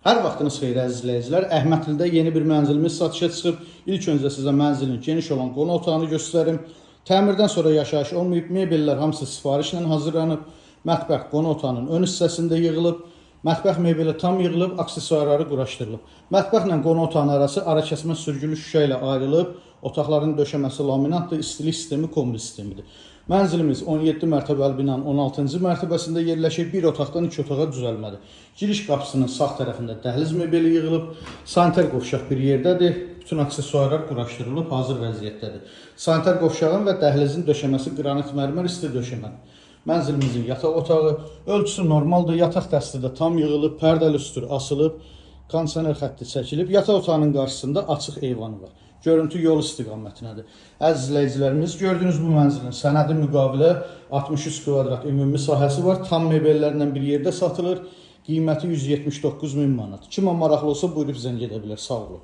Hər vaxtınız xeyir əziz izləyicilər. Əhmədlidə yeni bir mənzilimiz satışa çıxıb. İlk öncə sizə mənzilin geniş olan qonaq otağını göstərim. Təmirdən sonra yaşayış olmayıb, mebellər hamısı sifarişlə hazırlanıb. Mətbəx qonaq otağının ön hissəsində yığılıb. Mətbəx mebeli tam yığılıb, aksesuarları quraşdırılıb. Mətbəxlə qonaq otağının arası arakəsmə sürgülü şüşə ilə ayrılıb. Otaqların döşəməsi laminatdır, istilik sistemi kombi sistemidir. Mənzilimiz 17 mərtəbəli binanın 16-cı mərtəbəsində yerləşir. Bir otaqdan 2 otağa düzəlmədir. Giriş qapısının sağ tərəfində dəhliz mebeli yığılıb. Sanitar qovşaq bir yerdədir. Bütün aksesuarlar quraşdırılıb, hazır vəziyyətdədir. Sanitar qovşağın və dəhlizin döşəməsi qranit mərmər isti döşəmədir. Mənzilimizin yataq otağı ölçüsü normaldır. Yataq dəsti də tam yığılıb, pərdəli üstür asılıb, kondisioner xətti çəkilib. Yataq otağının qarşısında açıq eyvanı var. Görüntü yol istiqamətindədir. Əziz izləyicilərimiz, gördüyünüz bu mənzilin sənədi müqavilə 63 kvadrat ümumi sahəsi var. Tam mebellərlə bir yerdə satılır. Qiyməti 179.000 manat. Kimə maraqlı olsa buyurub zəng edə bilər. Sağ olun.